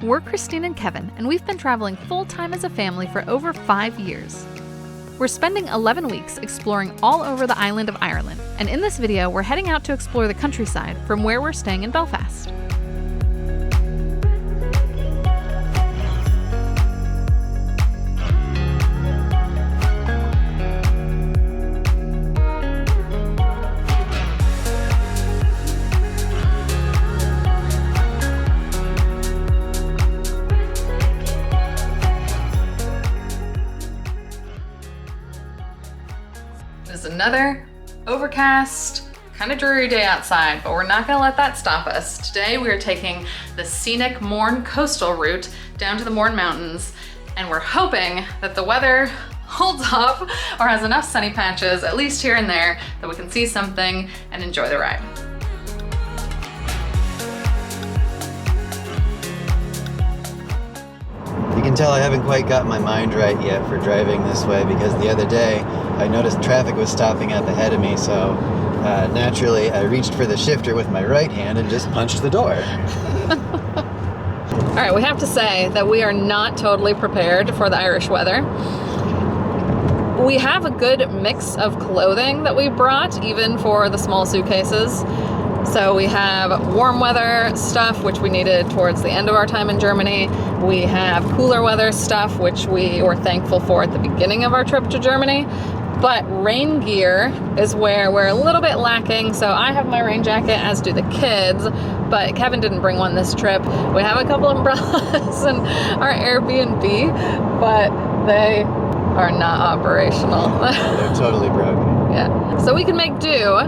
We're Christine and Kevin, and we've been traveling full-time as a family for over 5 years. We're spending 11 weeks exploring all over the island of Ireland, and in this video, we're heading out to explore the countryside from where we're staying in Belfast. Another overcast, kind of dreary day outside, but we're not gonna let that stop us. Today we are taking the scenic Mourne coastal route down to the Mourne Mountains, and we're hoping that the weather holds up or has enough sunny patches, at least here and there, that we can see something and enjoy the ride. You can tell I haven't quite got my mind right yet for driving this way, because the other day I noticed traffic was stopping up ahead of me, so naturally I reached for the shifter with my right hand and just punched the door. All right, we have to say that we are not totally prepared for the Irish weather. We have a good mix of clothing that we brought, even for the small suitcases. So we have warm weather stuff, which we needed towards the end of our time in Germany. We have cooler weather stuff, which we were thankful for at the beginning of our trip to Germany. But rain gear is where we're a little bit lacking. So I have my rain jacket, as do the kids, but Kevin didn't bring one this trip. We have a couple umbrellas in our Airbnb, but they are not operational. They're totally broken. Yeah, so we can make do.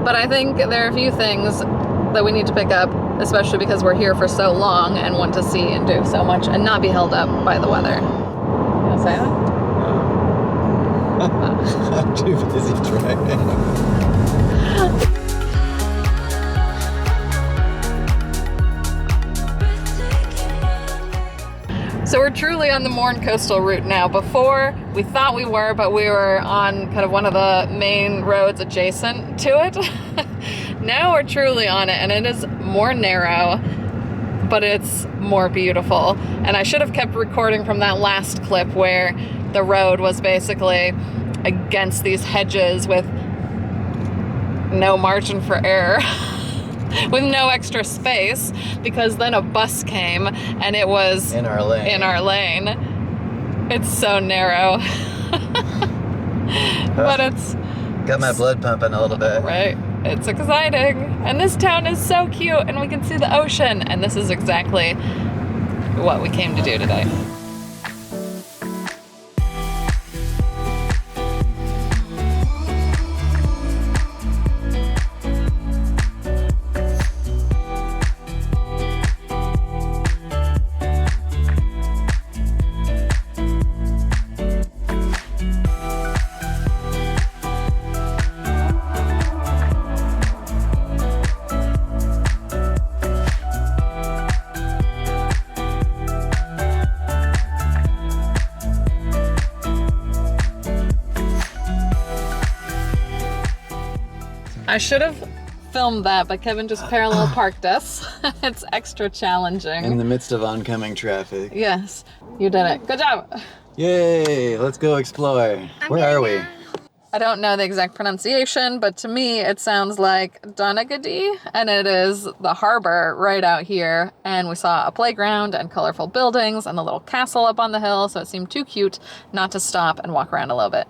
But I think there are a few things that we need to pick up, especially because we're here for so long and want to see and do so much and not be held up by the weather. You want to say that? I'm too busy driving. So we're truly on the Mourne coastal route now. Before, we thought we were, but we were on kind of one of the main roads adjacent to it. Now we're truly on it, and it is more narrow, but it's more beautiful. And I should have kept recording from that last clip where the road was basically against these hedges with no margin for error. With no extra space, because then a bus came and it was in our lane. It's so narrow. But it's got my blood pumping a little bit. Right. It's exciting. And this town is so cute, and we can see the ocean, and this is exactly what we came to do today. I should have filmed that, but Kevin just parallel parked us. It's extra challenging. In the midst of oncoming traffic. Yes, you did it. Good job. Yay, let's go explore. Where are we? I don't know the exact pronunciation, but to me it sounds like Donaghadee, and it is the harbor right out here. And we saw a playground and colorful buildings and a little castle up on the hill, so it seemed too cute not to stop and walk around a little bit.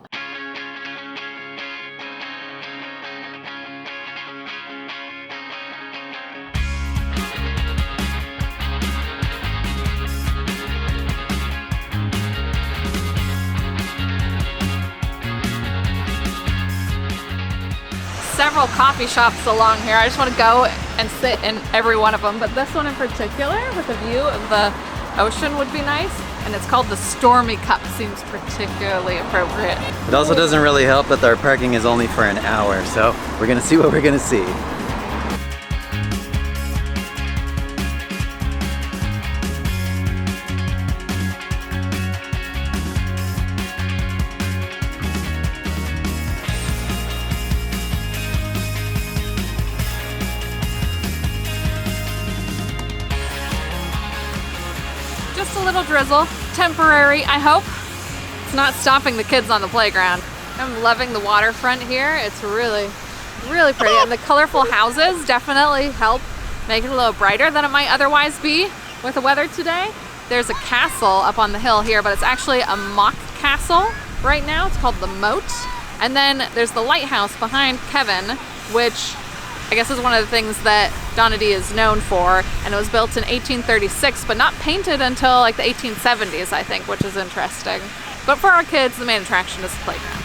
Several coffee shops along here. I just want to go and sit in every one of them, but this one in particular with a view of the ocean would be nice, and it's called the Stormy Cup. Seems particularly appropriate. It also doesn't really help that our parking is only for an hour, so we're gonna see what we're gonna see. just a little drizzle. Temporary, I hope. It's not stopping the kids on the playground. I'm loving the waterfront here. It's really, really pretty. And the colorful houses definitely help make it a little brighter than it might otherwise be with the weather today. There's a castle up on the hill here, but it's actually a mock castle right now. It's called the Moat. And then there's the lighthouse behind Kevin, which I guess is one of the things that Donaghadee is known for. And it was built in 1836, but not painted until like the 1870s, I think, which is interesting. But for our kids, the main attraction is the playground.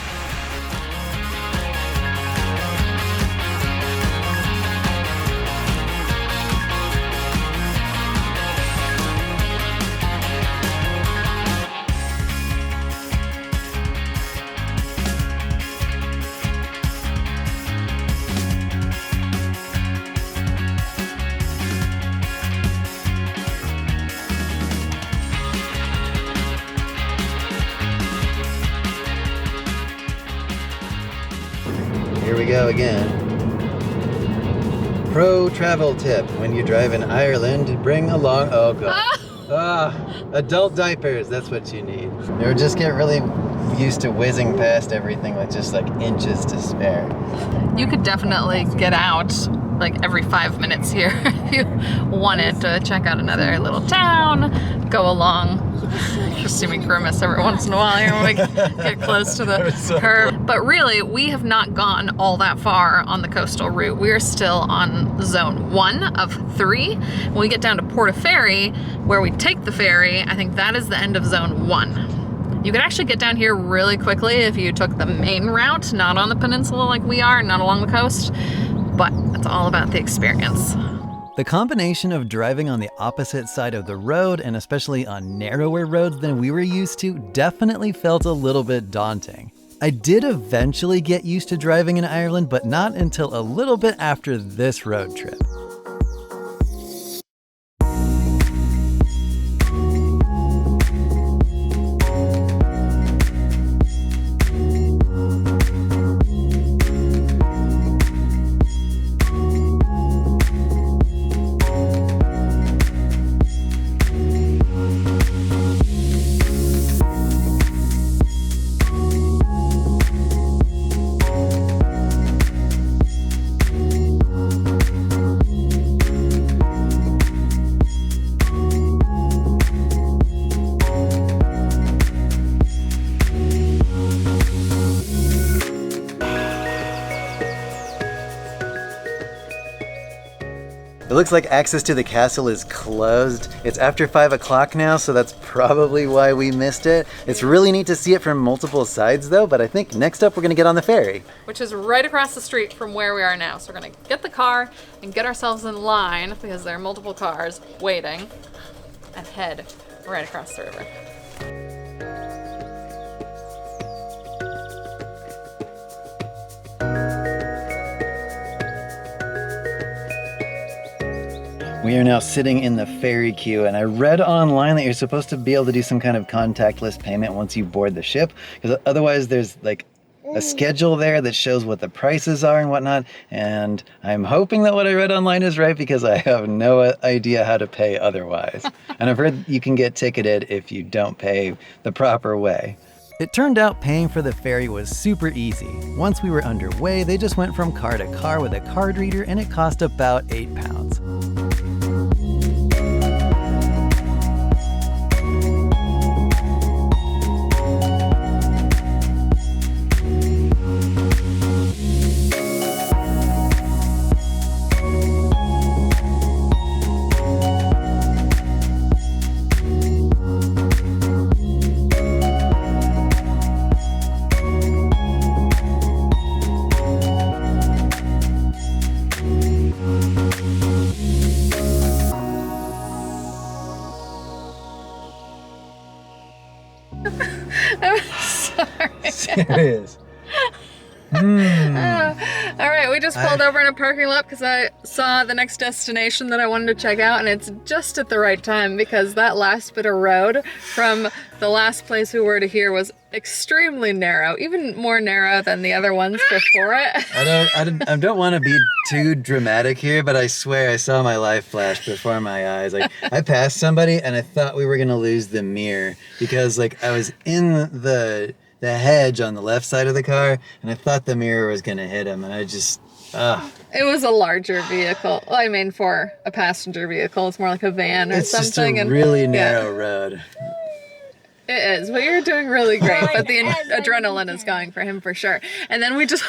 Here we go again. Pro travel tip: when you drive in Ireland, bring along, oh god, adult diapers, that's what you need. Or just get really used to whizzing past everything with just like inches to spare. You could definitely get out like every 5 minutes here if you wanted to check out another little town, go along. Just see me grimace every once in a while here when we get close to the curve. But really, we have not gone all that far on the coastal route. We are still on zone 1 of 3. When we get down to Port A Ferry, where we take the ferry, I think that is the end of zone 1. You could actually get down here really quickly if you took the main route, not on the peninsula like we are, not along the coast, but it's all about the experience. The combination of driving on the opposite side of the road, and especially on narrower roads than we were used to, definitely felt a little bit daunting. I did eventually get used to driving in Ireland, but not until a little bit after this road trip. It looks like access to the castle is closed. It's after 5 o'clock now, so that's probably why we missed it. It's really neat to see it from multiple sides though, but I think next up we're gonna get on the ferry. Which is right across the street from where we are now. So we're gonna get the car and get ourselves in line because there are multiple cars waiting and head right across the river. We are now sitting in the ferry queue, and I read online that you're supposed to be able to do some kind of contactless payment once you board the ship, because otherwise there's like a schedule there that shows what the prices are and whatnot, and I'm hoping that what I read online is right because I have no idea how to pay otherwise. And I've heard you can get ticketed if you don't pay the proper way. It turned out paying for the ferry was super easy. Once we were underway, they just went from car to car with a card reader, and it cost about £8. I'm sorry. Serious. All right, we just pulled over in a parking lot because I saw the next destination that I wanted to check out, and it's just at the right time because that last bit of road from the last place we were to here was extremely narrow, even more narrow than the other ones before it. I don't want to be too dramatic here, but I swear I saw my life flash before my eyes. Like, I passed somebody and I thought we were gonna lose the mirror because like I was in the hedge on the left side of the car and I thought the mirror was gonna hit him, and I just It was a larger vehicle. Well, I mean, for a passenger vehicle, it's more like a van or it's something. just a really narrow road. It is, but you're doing really great. But the adrenaline is going for him for sure. And then we just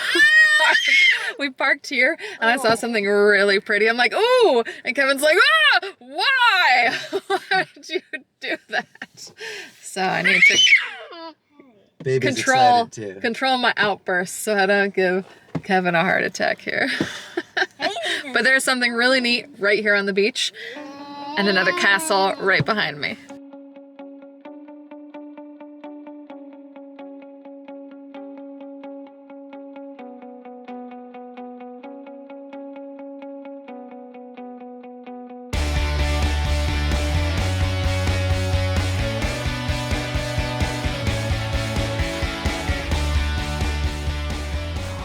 we parked here, and I saw something really pretty. I'm like, ooh! And Kevin's like, ah! Why? Why did you do that? So I need to Baby's control my outbursts so I don't give Kevin a heart attack here. But there's something really neat right here on the beach, and another castle right behind me.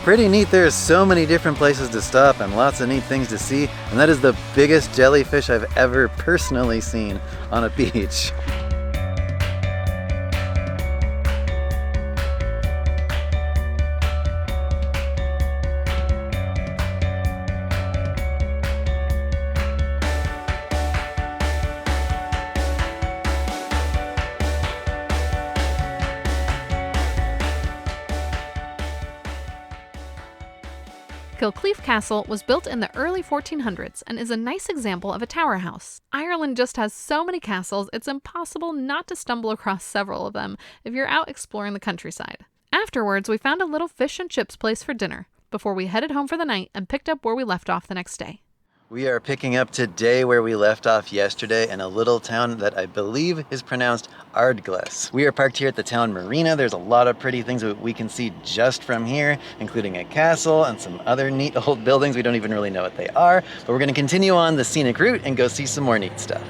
Pretty neat. There's so many different places to stop and lots of neat things to see, and that is the biggest jellyfish I've ever personally seen on a beach. Kilclief Castle was built in the early 1400s and is a nice example of a tower house. Ireland just has so many castles, it's impossible not to stumble across several of them if you're out exploring the countryside. Afterwards, we found a little fish and chips place for dinner before we headed home for the night and picked up where we left off the next day. We are picking up today where we left off yesterday in a little town that I believe is pronounced Ardglass. We are parked here at the town marina. There's a lot of pretty things that we can see just from here, including a castle and some other neat old buildings. We don't even really know what they are, but we're going to continue on the scenic route and go see some more neat stuff.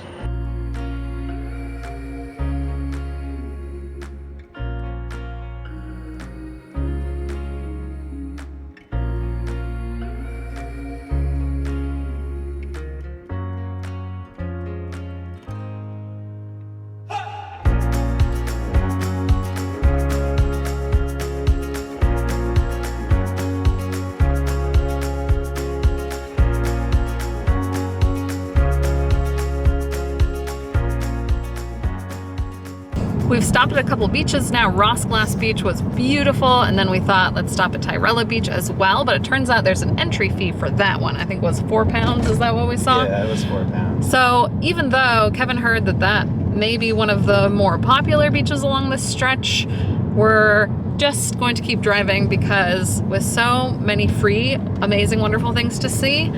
We've stopped at a couple beaches now. Rossglass Beach was beautiful, and then we thought let's stop at Tyrella Beach as well, but it turns out there's an entry fee for that one. I think it was £4, is that what we saw? Yeah, it was £4. So even though Kevin heard that may be one of the more popular beaches along this stretch, we're just going to keep driving because with so many free, amazing, wonderful things to see,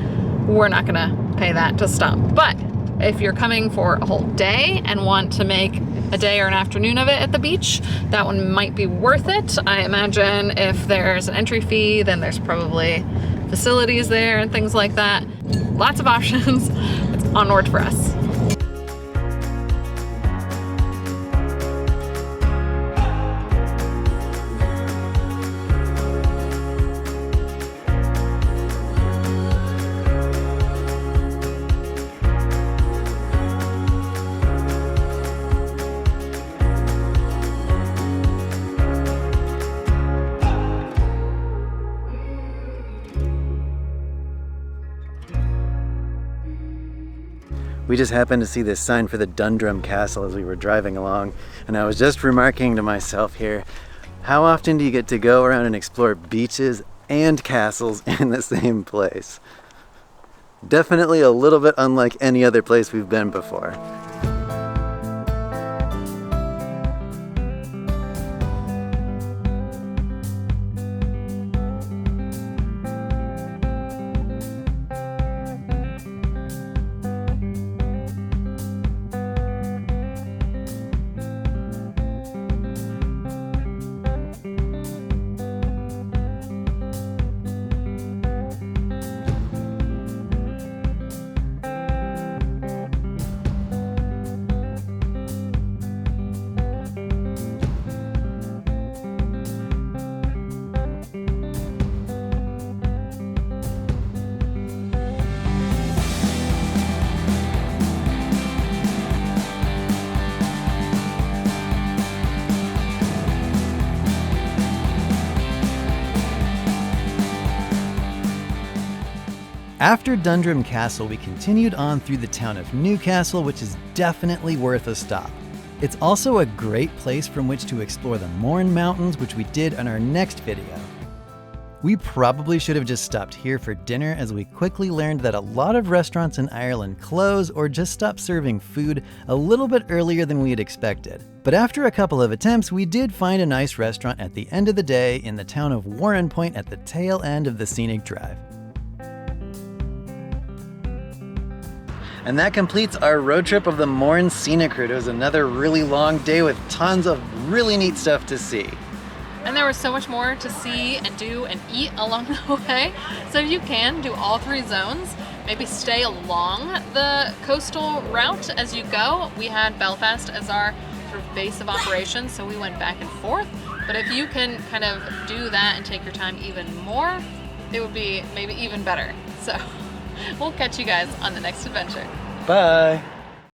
we're not gonna pay that to stop. But if you're coming for a whole day and want to make a day or an afternoon of it at the beach, that one might be worth it. I imagine if there's an entry fee, then there's probably facilities there and things like that. Lots of options. It's onward for us. We just happened to see this sign for the Dundrum Castle as we were driving along, and I was just remarking to myself here, how often do you get to go around and explore beaches and castles in the same place? Definitely a little bit unlike any other place we've been before. After Dundrum Castle, we continued on through the town of Newcastle, which is definitely worth a stop. It's also a great place from which to explore the Mourne Mountains, which we did on our next video. We probably should have just stopped here for dinner, as we quickly learned that a lot of restaurants in Ireland close or just stop serving food a little bit earlier than we had expected. But after a couple of attempts, we did find a nice restaurant at the end of the day in the town of Warren Point at the tail end of the scenic drive. And that completes our road trip of the Mourne Scenic Route. It was another really long day with tons of really neat stuff to see. And there was so much more to see and do and eat along the way. So if you can, do all 3 zones. Maybe stay along the coastal route as you go. We had Belfast as our sort of base of operations, so we went back and forth. But if you can kind of do that and take your time even more, it would be maybe even better. So we'll catch you guys on the next adventure. Bye!